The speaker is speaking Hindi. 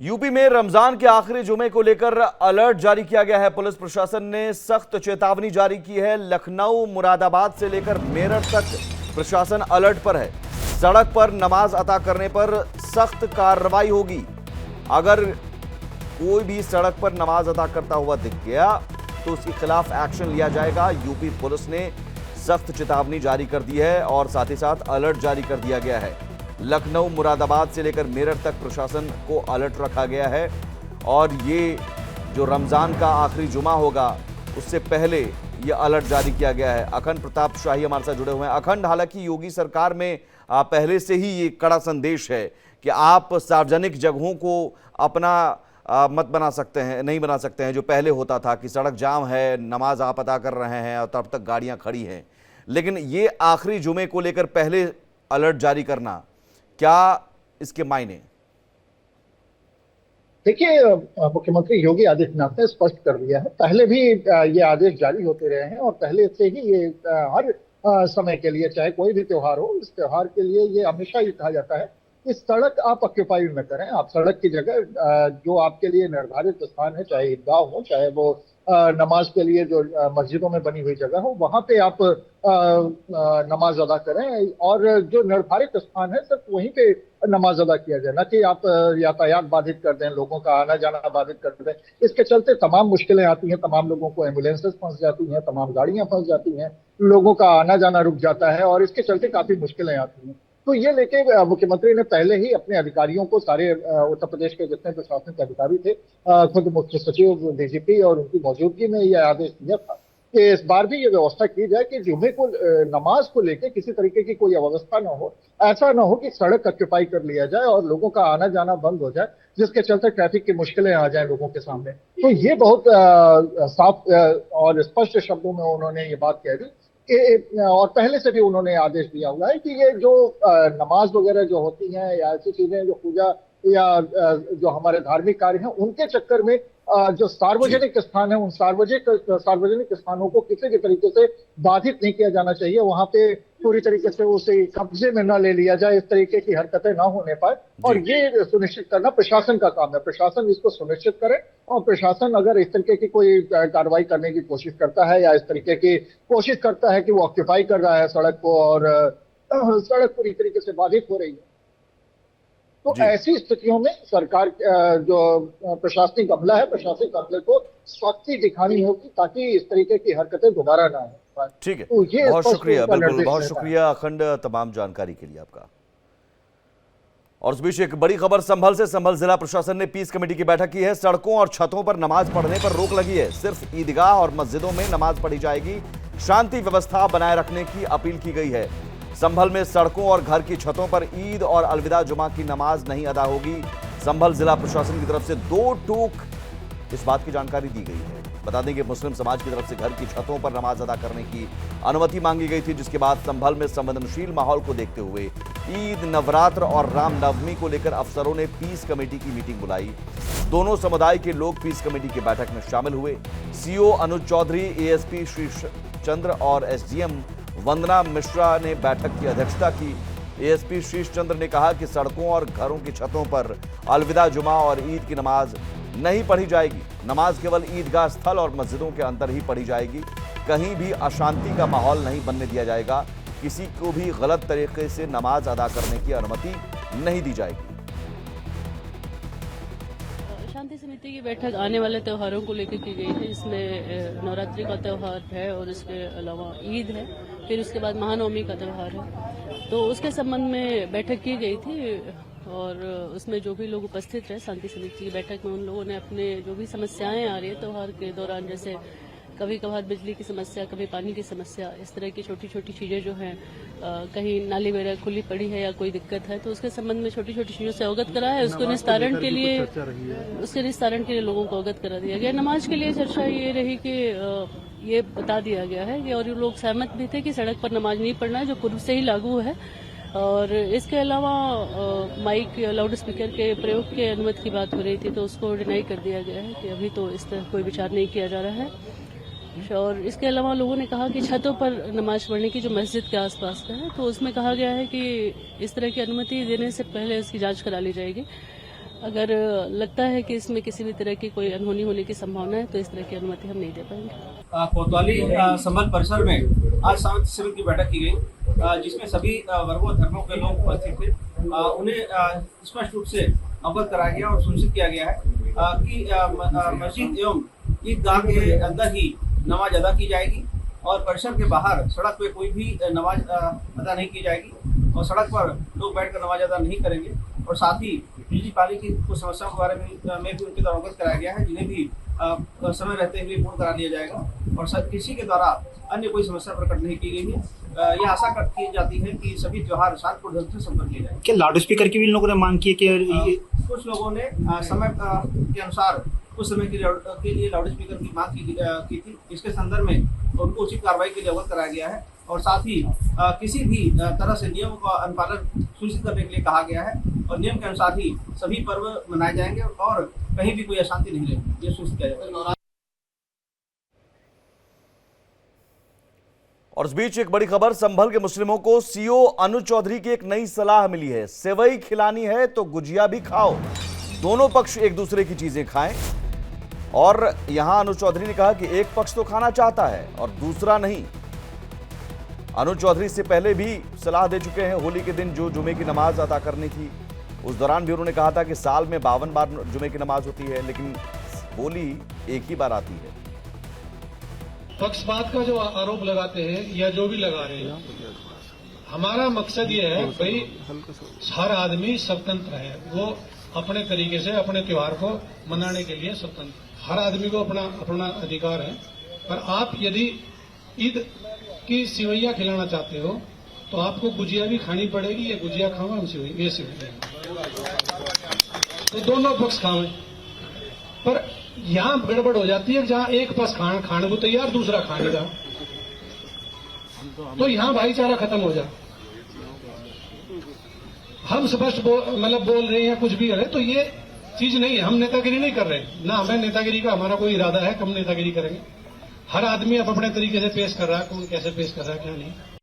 यूपी में रमजान के आखिरी जुमे को लेकर अलर्ट जारी किया गया है। पुलिस प्रशासन ने सख्त चेतावनी जारी की है। लखनऊ मुरादाबाद से लेकर मेरठ तक प्रशासन अलर्ट पर है। सड़क पर नमाज अता करने पर सख्त कार्रवाई होगी। अगर कोई भी सड़क पर नमाज अता करता हुआ दिख गया तो उसके खिलाफ एक्शन लिया जाएगा। यूपी पुलिस ने सख्त चेतावनी जारी कर दी है और साथ ही साथ अलर्ट जारी कर दिया गया है। लखनऊ मुरादाबाद से लेकर मेरठ तक प्रशासन को अलर्ट रखा गया है और ये जो रमजान का आखिरी जुमा होगा उससे पहले ये अलर्ट जारी किया गया है। अखंड प्रताप शाही हमारे साथ जुड़े हुए हैं। अखंड, हालांकि योगी सरकार में पहले से ही ये कड़ा संदेश है कि आप सार्वजनिक जगहों को अपना मत बना सकते हैं, नहीं बना सकते हैं। जो पहले होता था कि सड़क जाम है, नमाज आप अदा कर रहे हैं और तब तक गाड़ियां खड़ी हैं, लेकिन ये आखिरी जुमे को लेकर पहले अलर्ट जारी करना, क्या इसके मायने? देखिए, मुख्यमंत्री योगी आदित्यनाथ ने स्पष्ट कर दिया है। पहले भी ये आदेश जारी होते रहे हैं और पहले से ही ये हर समय के लिए, चाहे कोई भी त्योहार हो, इस त्योहार के लिए ये हमेशा ये कहा जाता है कि सड़क आप ऑक्यूपाई न करें। आप सड़क की जगह जो आपके लिए निर्धारित स्थान है, चाहे ईदगाह हो, चाहे वो नमाज के लिए जो मस्जिदों में बनी हुई जगह हो, वहां पे आप नमाज अदा करें और जो निर्धारित स्थान है सिर्फ वहीं पे नमाज अदा किया जाए, ना कि आप यातायात बाधित कर दें, लोगों का आना जाना बाधित कर दें। इसके चलते तमाम मुश्किलें आती हैं, तमाम लोगों को एम्बुलेंसेस फंस जाती हैं, तमाम गाड़ियां फंस जाती हैं, लोगों का आना जाना रुक जाता है और इसके चलते काफी मुश्किलें आती हैं। तो ये लेके मुख्यमंत्री ने पहले ही अपने अधिकारियों को, सारे उत्तर प्रदेश के जितने प्रशासनिक अधिकारी थे, खुद मुख्य सचिव, डीजीपी और उनकी मौजूदगी में यह आदेश दिया था कि इस बार भी ये व्यवस्था की जाए कि जुमे को, नमाज को लेकर किसी तरीके की कोई अव्यवस्था न हो। ऐसा न हो कि सड़क ऑक्यूपाई कर लिया जाए और लोगों का आना जाना बंद हो जाए, जिसके चलते ट्रैफिक की मुश्किलें आ जाए लोगों के सामने। तो ये बहुत साफ और स्पष्ट शब्दों में उन्होंने ये बात कह दी। और पहले से भी उन्होंने आदेश दिया हुआ है कि ये जो नमाज वगैरह जो होती हैं या ऐसी चीजें जो पूजा या जो हमारे धार्मिक कार्य हैं, उनके चक्कर में जो जी सार्वजनिक स्थान है, उन सार्वजनिक स्थानों को किसी भी तरीके से बाधित नहीं किया जाना चाहिए। वहां पे पूरी तरीके से उसे कब्जे में न ले लिया जाए, इस तरीके की हरकतें ना होने पाए। और जी ये सुनिश्चित करना प्रशासन का काम है। प्रशासन इसको सुनिश्चित करे और प्रशासन अगर इस तरीके की कोई कार्रवाई करने की कोशिश करता है या इस तरीके की कोशिश करता है कि वो ऑक्यूपाई कर रहा है सड़क को और सड़क पूरी तरीके से बाधित हो रही है, तो जी ऐसी स्थितियों में सरकार जो प्रशासनिक अमला है, प्रशासनिक अमले को सख्ती दिखानी होगी ताकि इस तरीके की हरकतें दोबारा ना हो। ठीक है, तो ये बहुत स्पष्ट शुक्रिया। उनका बिल्कुल, निर्देश बहुत रहता है। शुक्रिया अखंड, तमाम जानकारी के लिए आपका। और इस बीच एक बड़ी खबर संभल से। संभल जिला प्रशासन ने पीस कमेटी की बैठक की है। सड़कों और छतों पर नमाज पढ़ने पर रोक लगी है। सिर्फ ईदगाह और मस्जिदों में नमाज पढ़ी जाएगी। शांति व्यवस्था बनाए रखने की अपील की गई है। संभल में सड़कों और घर की छतों पर ईद और अलविदा जुमा की नमाज नहीं अदा होगी। संभल जिला प्रशासन की तरफ से 2 टूक इस बात की जानकारी दी गई है। बता दें कि मुस्लिम समाज की तरफ से घर की छतों पर नमाज अदा करने की अनुमति मांगी गई थी, जिसके बाद संभल में संवेदनशील माहौल को देखते हुए ईद, नवरात्र और रामनवमी को लेकर अफसरों ने पीस कमेटी की मीटिंग बुलाई। दोनों समुदाय के लोग पीस कमेटी की बैठक में शामिल हुए। सीओ अनुज चौधरी, एएसपी श्री चंद्र और एसडीएम वंदना मिश्रा ने बैठक की अध्यक्षता की। एएसपी शीश चंद्र ने कहा कि सड़कों और घरों की छतों पर अलविदा जुमा और ईद की नमाज नहीं पढ़ी जाएगी। नमाज केवल ईदगाह स्थल और मस्जिदों के अंदर ही पढ़ी जाएगी। कहीं भी अशांति का माहौल नहीं बनने दिया जाएगा। किसी को भी गलत तरीके से नमाज अदा करने की अनुमति नहीं दी जाएगी। शांति समिति की बैठक आने वाले त्योहारों को लेकर की गई है। इसमें नवरात्रि का त्यौहार है और इसके अलावा ईद है, फिर उसके बाद महानवमी का त्यौहार है। तो उसके संबंध में बैठक की गई थी और उसमें जो भी लोग उपस्थित रहे शांति समिति की बैठक में, उन लोगों ने अपने जो भी समस्याएं आ रही है त्यौहार के दौरान, जैसे कभी कभार बिजली की समस्या, कभी पानी की समस्या, इस तरह की छोटी छोटी चीज़ें जो हैं, कहीं नाली वगैरह खुली पड़ी है या कोई दिक्कत है, तो उसके संबंध में छोटी छोटी चीज़ों से अवगत करा है। उसके निस्तारण के लिए लोगों को अवगत करा दिया गया। नमाज के लिए चर्चा ये रही कि ये बता दिया गया है कि, और ये लोग सहमत भी थे कि सड़क पर नमाज नहीं पढ़ना है, जो पूर्व से ही लागू है। और इसके अलावा माइक या लाउड स्पीकर के प्रयोग की अनुमति की बात हो रही थी, तो उसको डिनाई कर दिया गया है कि अभी तो इस तरह कोई विचार नहीं किया जा रहा है। और इसके अलावा लोगों ने कहा कि छतों पर नमाज पढ़ने की जो मस्जिद के आसपास का है, तो उसमें कहा गया है कि इस तरह की अनुमति देने से पहले इसकी जांच करा ली जाएगी। अगर लगता है कि इसमें किसी भी तरह की कोई अनहोनी होने की संभावना है तो इस तरह की अनुमति हम नहीं दे पाएंगे। कोतवाली संभल परिसर में आज शांति समिति की बैठक की गई, जिसमें सभी वर्गों धर्मों के लोग उपस्थित थे। उन्हें स्पष्ट रूप से अवगत कराया गया और सुनिश्चित किया गया है कि मस्जिद एवं ईदगाह के अंदर ही नमाज अदा की जाएगी और परिसर के बाहर सड़क पे कोई भी नमाज अदा नहीं की जाएगी और सड़क पर लोग बैठकर नमाज अदा नहीं करेंगे। और साथ ही बिजली पानी की कुछ समस्याओं के बारे में भी उनके द्वारा अवगत कराया गया है, जिन्हें भी समय रहते हुए पूर्ण करा लिया जाएगा और किसी के द्वारा अन्य कोई समस्या प्रकट नहीं की गई है। यह आशा की जाती है कि सभी त्योहार शांतिपूर्ण ढंग से संपन्न किए जाएंगे। क्या लाउड स्पीकर की भी इन लोगों ने मांग की है कि कुछ लोगों ने समय के अनुसार कुछ समय के लिए लाउड स्पीकर की मांग की थी। इसके संदर्भ में उनको उचित कार्रवाई के लिए अवगत कराया गया है और साथ ही किसी भी तरह से नियमों का अनुपालन सुनिश्चित करने के लिए कहा गया है और नियम के अनुसार ही सभी पर्व मनाए जाएंगे और कहीं भी कोई अशांति नहीं रहेगी, ये सुनिश्चित किया जाएगा। और इस बीच एक बड़ी खबर, संभल के मुस्लिमों को सीओ अनुज चौधरी की एक नई सलाह मिली है। सेवई खिलानी है तो गुजिया भी खाओ, दोनों पक्ष एक दूसरे की चीजें खाएं। और यहां अनुज चौधरी ने कहा कि एक पक्ष तो खाना चाहता है और दूसरा नहीं। अनुज चौधरी से पहले भी सलाह दे चुके हैं। होली के दिन जो जुमे की नमाज अदा करनी थी, उस दौरान भी उन्होंने कहा था कि साल में 52 बार जुमे की नमाज होती है, लेकिन होली एक ही बार आती है। पक्षपात का जो आरोप लगाते हैं या जो भी लगा रहे हैं, हमारा मकसद ये है भाई हर आदमी स्वतंत्र है, वो अपने तरीके से अपने त्योहार को मनाने के लिए स्वतंत्र। हर आदमी को अपना अपना अधिकार है। पर आप यदि ईद की सिवैया खिलाना चाहते हो तो आपको गुजिया भी खानी पड़ेगी। ये गुजिया खाओ, हम ये सिवैया, तो दोनों पक्ष खाओ। पर यहाँ गड़बड़ हो जाती है, जहाँ एक पक्ष खाने को तैयार, दूसरा खाने का, तो यहाँ भाईचारा खत्म हो जाए। हम स्पष्ट बोल रहे हैं, कुछ भी करे, तो ये चीज नहीं है। हम नेतागिरी नहीं कर रहे ना, हमें नेतागिरी का हमारा कोई इरादा है, कम नेतागिरी करेंगे। हर आदमी अब अपने तरीके से पेश कर रहा है, कौन कैसे पेश कर रहा है क्या नहीं।